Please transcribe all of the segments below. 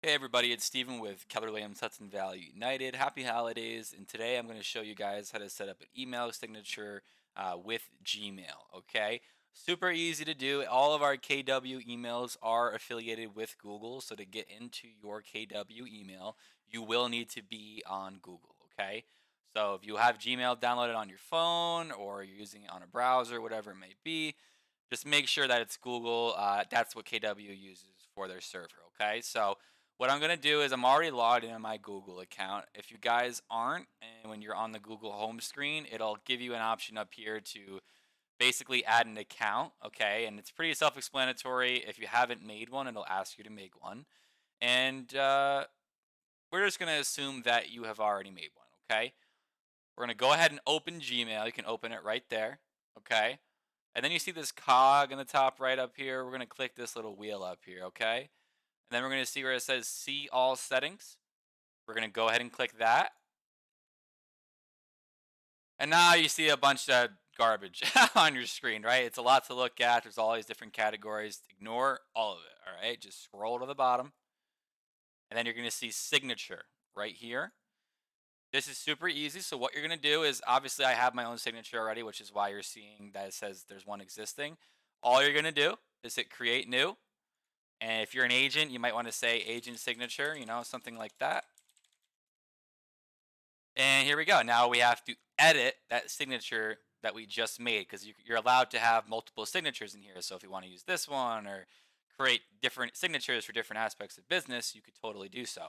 Hey everybody, it's Steven with Keller Williams Hudson Valley United. Happy holidays, and today I'm going to show you guys how to set up an email signature with Gmail. Okay, super easy to do. All of our KW emails are affiliated with Google, so to get into your KW email, you will need to be on Google. Okay, so if you have Gmail downloaded on your phone or you're using it on a browser, whatever it may be, just make sure that it's Google. That's what KW uses for their server. Okay, so what I'm gonna do is I'm already logged in on my Google account. If you guys aren't, and when you're on the Google home screen, it'll give you an option up here to basically add an account, okay? And it's pretty self-explanatory. If you haven't made one, it'll ask you to make one. And we're just gonna assume that you have already made one, okay? We're gonna go ahead and open Gmail. You can open it right there, okay? And then you see this cog in the top right up here. We're gonna click this little wheel up here, okay? And then we're gonna see where it says see all settings. We're going to go ahead and click that. And now you see a bunch of garbage on your screen, right? It's a lot to look at. There's all these different categories. Ignore all of it, all right? Just scroll to the bottom. And then you're going to see signature right here. This is super easy. So what you're going to do is obviously I have my own signature already, which is why you're seeing that it says there's one existing. All you're going to do is hit create new. And if you're an agent, you might want to say agent signature, something like that. And here we go. Now we have to edit that signature that we just made because you're allowed to have multiple signatures in here. So if you want to use this one or create different signatures for different aspects of business, you could totally do so.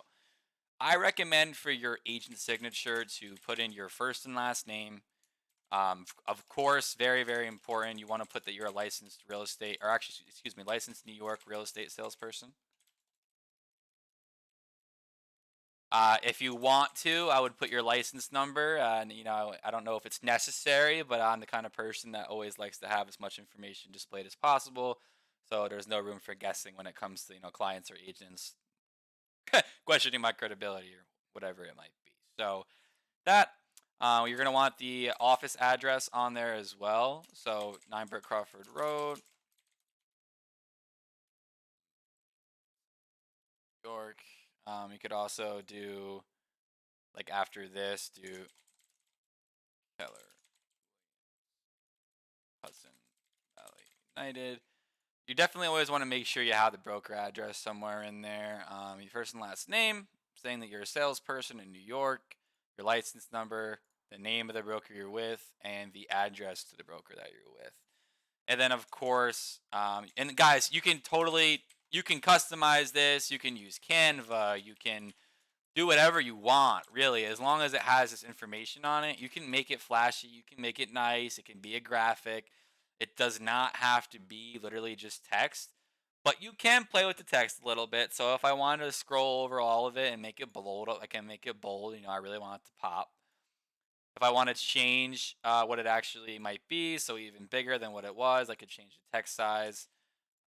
I recommend for your agent signature to put in your first and last name. Of course, very, very important. You want to put that you're a licensed real estate, or actually, excuse me, licensed New York real estate salesperson. If you want to, I would put your license number. And I don't know if it's necessary, but I'm the kind of person that always likes to have as much information displayed as possible. So there's no room for guessing when it comes to clients or agents questioning my credibility or whatever it might be. So that you're gonna want the office address on there as well. So 9 Crawford Road, York. You could also do like after this, do Keller Hudson Valley United. You definitely always want to make sure you have the broker address somewhere in there. Your first and last name, saying that you're a salesperson in New York, your license number, the name of the broker you're with, and the address to the broker that you're with. And then, of course, and guys, you can customize this. You can use Canva. You can do whatever you want, really, as long as it has this information on it. You can make it flashy, you can make it nice, it can be a graphic. It does not have to be literally just text, but you can play with the text a little bit. So if I wanted to scroll over all of it and make it bold, I can make it bold. I really want it to pop. If I want to change what it actually might be, so even bigger than what it was, I could change the text size.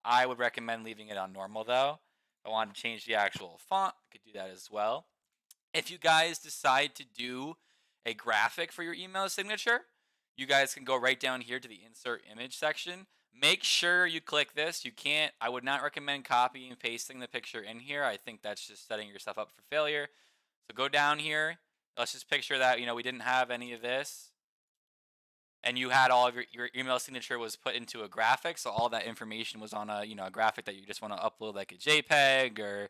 I would recommend leaving it on normal though. If I want to change the actual font, I could do that as well. If you guys decide to do a graphic for your email signature, you guys can go right down here to the insert image section. Make sure you click this. I would not recommend copying and pasting the picture in here. I think that's just setting yourself up for failure. So go down here. Let's just picture that, we didn't have any of this and you had all of your email signature was put into a graphic. So all that information was on a graphic that you just want to upload like a JPEG or,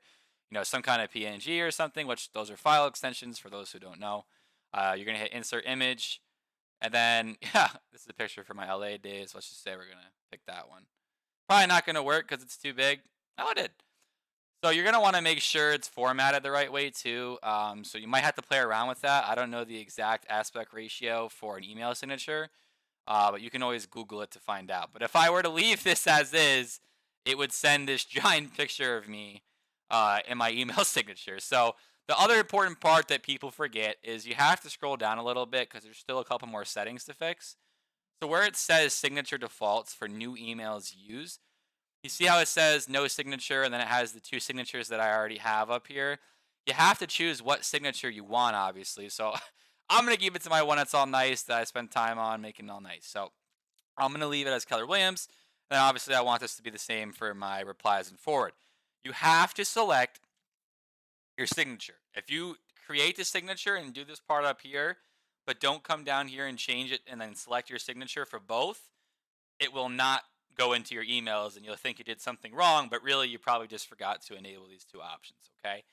some kind of PNG or something, which those are file extensions for those who don't know. You're going to hit insert image. And then, yeah, this is a picture from my LA days. Let's just say we're going to pick that one. Probably not going to work because it's too big. Oh, it did. So you're going to want to make sure it's formatted the right way too. So you might have to play around with that. I don't know the exact aspect ratio for an email signature, but you can always Google it to find out. But if I were to leave this as is, it would send this giant picture of me in my email signature. So the other important part that people forget is you have to scroll down a little bit because there's still a couple more settings to fix. So where it says signature defaults for new emails used, you see how it says no signature and then it has the two signatures that I already have up here? You have to choose what signature you want, obviously. So I'm going to give it to my one that's all nice that I spent time on making all nice. So I'm going to leave it as Keller Williams. And then obviously I want this to be the same for my replies and forward. You have to select your signature. If you create the signature and do this part up here, but don't come down here and change it and then select your signature for both, it will not go into your emails and you'll think you did something wrong, but really you probably just forgot to enable these two options, okay?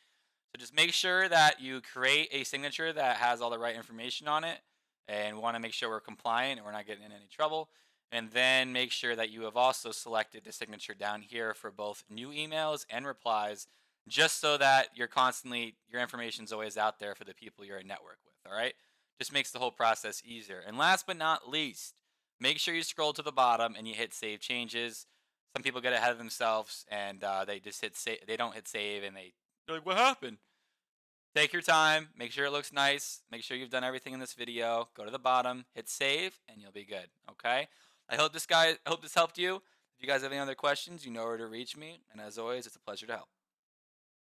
So just make sure that you create a signature that has all the right information on it, and we want to make sure we're compliant and we're not getting in any trouble. And then make sure that you have also selected the signature down here for both new emails and replies, just so that your information is always out there for the people you're in network with. All right. Just makes the whole process easier. And last but not least, make sure you scroll to the bottom and you hit save changes. Some people get ahead of themselves and they just hit save. They don't hit save and they're like, what happened? Take your time, make sure it looks nice, make sure you've done everything in this video, go to the bottom, hit save, and you'll be good, okay? I hope this helped you. If you guys have any other questions, you know where to reach me, and as always, it's a pleasure to help.